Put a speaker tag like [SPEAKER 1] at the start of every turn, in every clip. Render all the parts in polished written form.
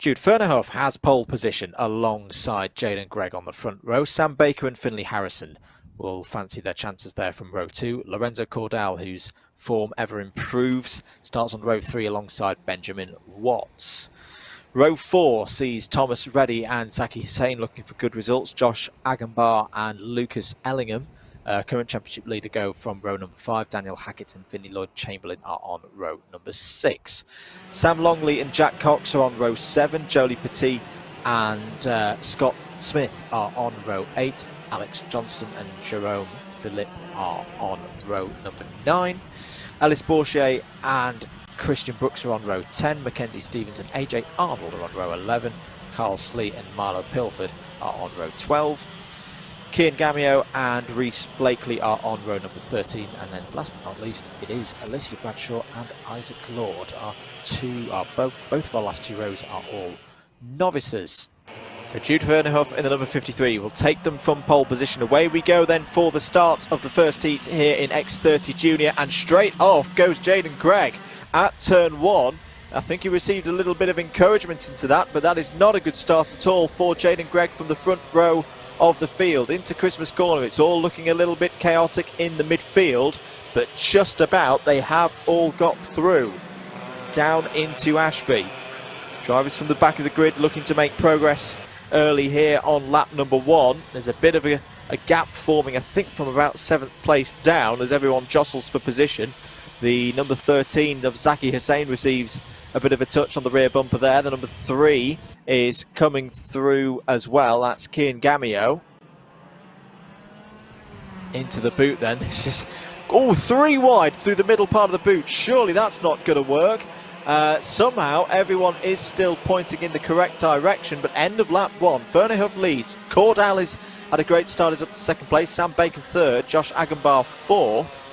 [SPEAKER 1] Jude Fernerhoff has pole position alongside Jaden Gregg on the front row. Sam Baker and Finley Harrison will fancy their chances there from row 2. Lorenzo Cordell, whose form ever improves, starts on row 3 alongside Benjamin Watts. Row 4 sees Thomas Reddy and Zaki Hussain looking for good results. Josh Agambar and Lucas Ellingham, current championship leader, go from row number 5. Daniel Hackett and Vinnie Lloyd-Chamberlain are on row number 6. Sam Longley and Jack Cox are on row 7. Jolie Petit and Scott Smith are on row 8. Alex Johnston and Jerome Philippe are on row number 9. Ellis Bourchier and Christian Brooks are on row 10. Mackenzie Stevens and AJ Arnold are on row 11. Carl Slee and Milo Pilford are on row 12. Kian Gamio and Reese Blakely are on row number 13. And then last but not least, it is Alicia Bradshaw and Isaac Lord. Both of our last 2 rows are all novices. So Jude Fernerhoff in the number 53 will take them from pole position. Away we go then for the start of the first heat here in X30 Junior, and straight off goes Jaden Gregg at turn 1. I think he received a little bit of encouragement into that, but that is not a good start at all for Jaden Gregg from the front row of the field. Into Christmas Corner, it's all looking a little bit chaotic in the midfield, but just about they have all got through. Down into Ashby. Drivers from the back of the grid looking to make progress early here on lap number 1. There's a bit of a gap forming, I think, from about 7th place down as everyone jostles for position. The number 13 of Zaki Hussain receives a bit of a touch on the rear bumper there. The number 3 is coming through as well. That's Kian Gamio. Into the boot then. This is 3 wide through the middle part of the boot. Surely that's not going to work. Somehow everyone is still pointing in the correct direction, but end of lap 1, Fernerhoff leads. Cordell is had a great start, is up to 2nd place. Sam Baker 3rd, Josh Agambar 4th.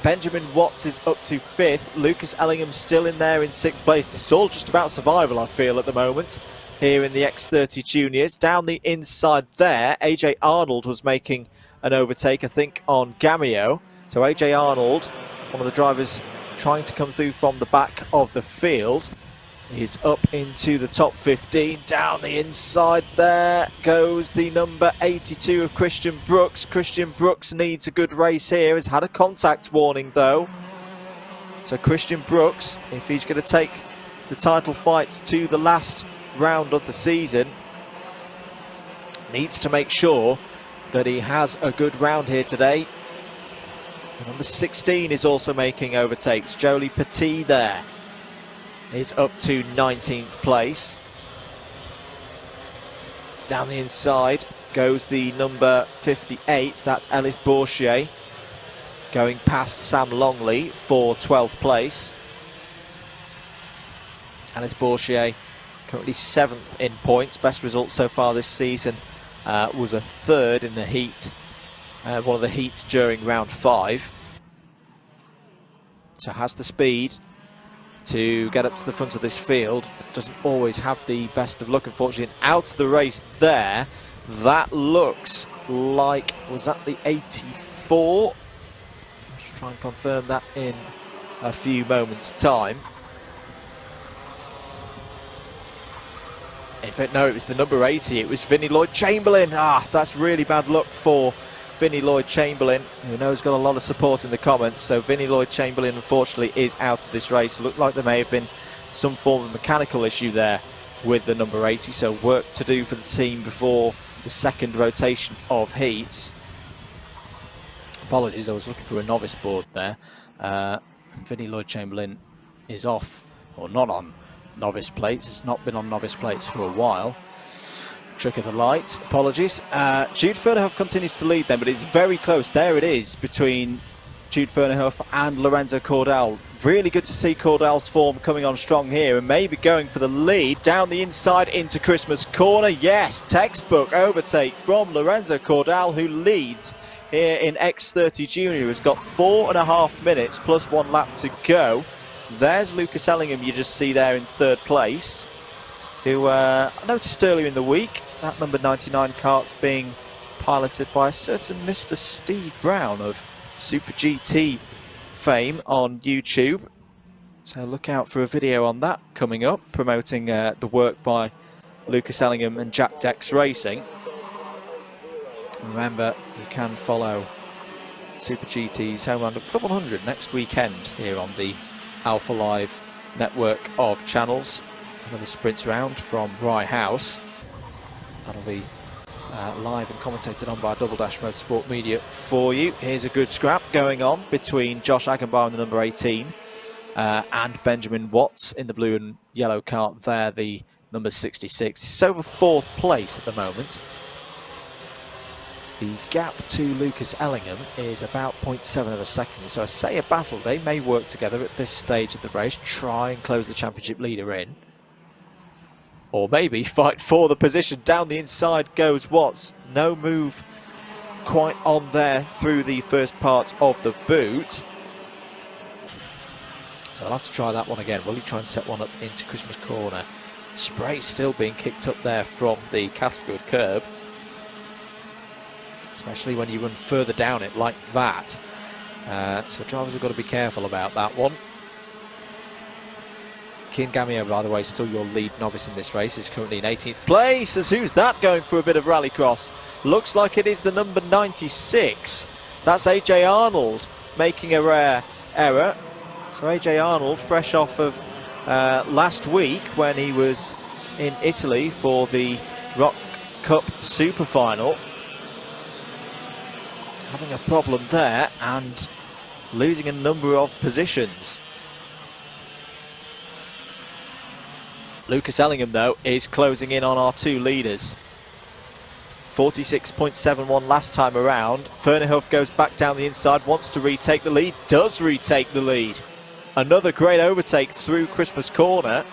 [SPEAKER 1] Benjamin Watts is up to 5th. Lucas Ellingham still in there in 6th place. This is all just about survival, I feel, at the moment here in the X30 Juniors. Down the inside there, AJ Arnold was making an overtake, I think, on Gamio. So AJ Arnold, one of the drivers trying to come through from the back of the field, is up into the top 15. Down the inside there goes the number 82 of Christian Brooks. Christian Brooks needs a good race here. Has had a contact warning though. So Christian Brooks, if he's going to take the title fight to the last round of the season, needs to make sure that he has a good round here today. Number 16 is also making overtakes. Jolie Petit there is up to 19th place. Down the inside goes the number 58. That's Ellis Bourchier going past Sam Longley for 12th place. Ellis Bourchier currently 7th in points. Best result so far this season was a 3rd in the heat. One of the heats during round 5. So has the speed to get up to the front of this field, but doesn't always have the best of luck, unfortunately. And out of the race there, that looks like, was that the 84? I'll just try and confirm that in a few moments' time. In fact, no, it was the number 80. It was Vinnie Lloyd-Chamberlain. That's really bad luck for Vinnie Lloyd-Chamberlain, who knows got a lot of support in the comments. So Vinnie Lloyd-Chamberlain, unfortunately, is out of this race. Looked like there may have been some form of mechanical issue there with the number 80. So work to do for the team before the 2nd rotation of heats. Apologies, I was looking for a novice board there. Vinnie Lloyd-Chamberlain is off, or not on novice plates. It's not been on novice plates for a while. Trick of the light, apologies. Jude Fernerhoff continues to lead then, but it's very close. There it is between Jude Fernerhoff and Lorenzo Cordell. Really good to see Cordell's form coming on strong here and maybe going for the lead. Down the inside into Christmas Corner. Yes, textbook overtake from Lorenzo Cordell, who leads here in X30 Junior. Has got 4.5 minutes plus 1 lap to go. There's Lucas Ellingham, you just see there in 3rd place, who I noticed earlier in the week that number 99 Kart's being piloted by a certain Mr. Steve Brown of Super GT fame on YouTube. So look out for a video on that coming up, promoting the work by Lucas Ellingham and Jack Dex Racing. Remember, you can follow Super GT's home round of Club 100 next weekend here on the Alpha Live network of channels. Another sprint round from Rye House. That'll be live and commentated on by Double Dash Motorsport Media for you. Here's a good scrap going on between Josh Agenbar in the number 18 and Benjamin Watts in the blue and yellow kart there, the number 66. It's over 4th place at the moment. The gap to Lucas Ellingham is about 0.7 of a second, so I say a battle. They may work together at this stage of the race, try and close the championship leader in. Or maybe fight for the position. Down the inside goes Watts. No move quite on there through the first part of the boot. So I'll have to try that one again. Will he try and set one up into Christmas corner? Spray still being kicked up there from the Catergood curb. Especially when you run further down it like that. So drivers have got to be careful about that one. Kian Gamio, by the way, still your lead novice in this race, is currently in 18th place. As who's that going for a bit of rallycross? Looks like it is the number 96. So that's AJ Arnold making a rare error. So AJ Arnold, fresh off of last week when he was in Italy for the Rock Cup Super Final. Having a problem there and losing a number of positions. Lucas Ellingham, though, is closing in on our two leaders. 46.71 last time around. Fernehoff goes back down the inside, wants to retake the lead, does retake the lead. Another great overtake through Christmas corner.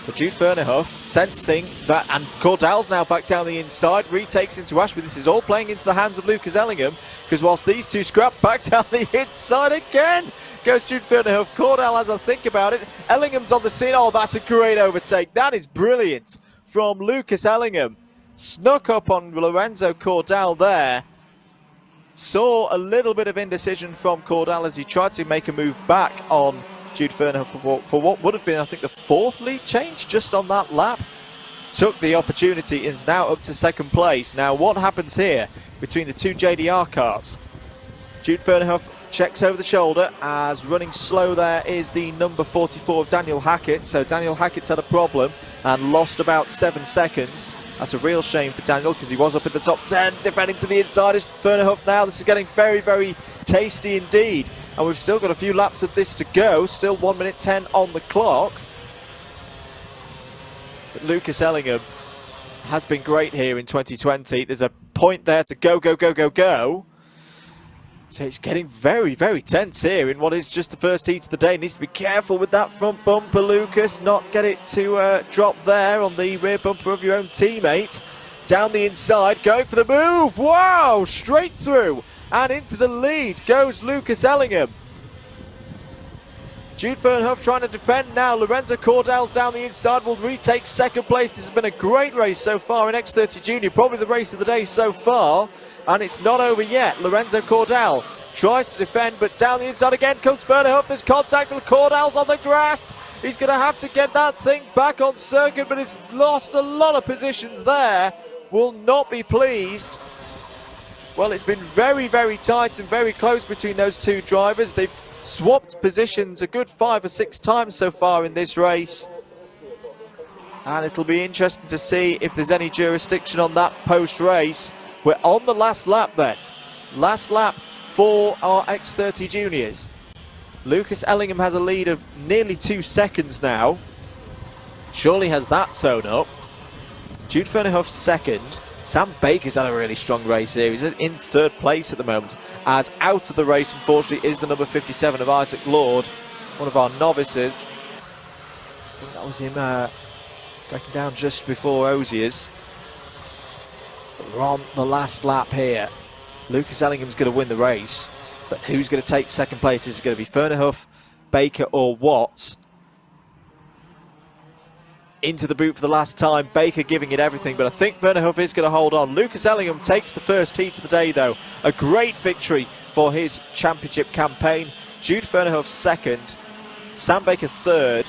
[SPEAKER 1] So Jude Fernehoff sensing that, and Cordell's now back down the inside, retakes into Ashby. This is all playing into the hands of Lucas Ellingham, because whilst these two scrap, back down the inside again goes Jude Fernehoff. Cordell has a think about it. Ellingham's on the scene. Oh, that's a great overtake. That is brilliant from Lucas Ellingham. Snuck up on Lorenzo Cordell there. Saw a little bit of indecision from Cordell as he tried to make a move back on Jude Fernehoff for what would have been, I think, the 4th lead change just on that lap. Took the opportunity, is now up to 2nd place. Now, what happens here between the two JDR karts? Jude Fernehoff checks over the shoulder as running slow there is the number 44 of Daniel Hackett. So Daniel Hackett's had a problem and lost about 7 seconds. That's a real shame for Daniel because he was up in the top 10, defending to the inside is Fernehoff now. This is getting very, very tasty indeed. And we've still got a few laps of this to go. Still 1 minute 10 on the clock. But Lucas Ellingham has been great here in 2020. There's a point there to go, go, go, go, go. So it's getting very, very tense here in what is just the first heat of the day. Needs to be careful with that front bumper, Lucas. Not get it to drop there on the rear bumper of your own teammate. Down the inside, going for the move. Wow, straight through. And into the lead goes Lucas Ellingham. Jude Fernehoff trying to defend now. Lorenzo Cordell's down the inside, will retake 2nd place. This has been a great race so far in X30 Junior. Probably the race of the day so far. And it's not over yet. Lorenzo Cordell tries to defend, but down the inside again comes Fernehoff. There's contact with Cordell's on the grass. He's going to have to get that thing back on circuit, but he's lost a lot of positions there. Will not be pleased. Well, it's been very, very tight and very close between those two drivers. They've swapped positions a good 5 or 6 times so far in this race. And it'll be interesting to see if there's any jurisdiction on that post-race. We're on the last lap then. Last lap for our X30 juniors. Lucas Ellingham has a lead of nearly 2 seconds now. Surely has that sewn up. Jude Fernehoff 2nd. Sam Baker's had a really strong race here. He's in 3rd place at the moment. As out of the race, unfortunately, is the number 57 of Isaac Lord, one of our novices. I think that was him breaking down just before Ozier's. We're on the last lap here. Lucas Ellingham's going to win the race, but who's going to take 2nd place? Is it going to be Fernehoff, Baker or Watts? Into the boot for the last time. Baker giving it everything, but I think Fernehoff is going to hold on. Lucas Ellingham takes the first heat of the day, though. A great victory for his championship campaign. Jude Fernehoff 2nd. Sam Baker third,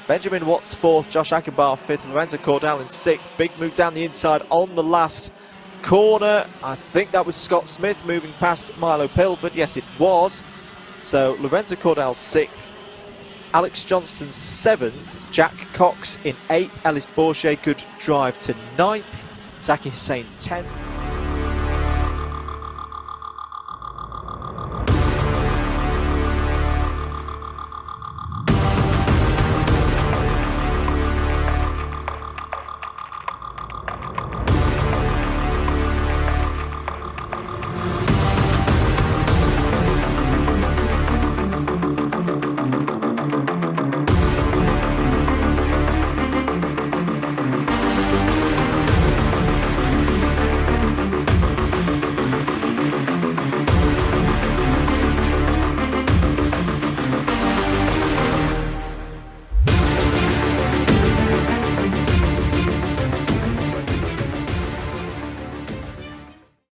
[SPEAKER 1] Benjamin Watts fourth, Josh Ackenbar fifth, Lorenzo Cordell in sixth. Big move down the inside on the last corner. I think that was Scott Smith moving past Milo Pilford. Yes, it was. So Lorenzo Cordell sixth, Alex Johnston seventh, Jack Cox in eighth, Ellis Bourget good drive to ninth, Zaki Hussain 10th.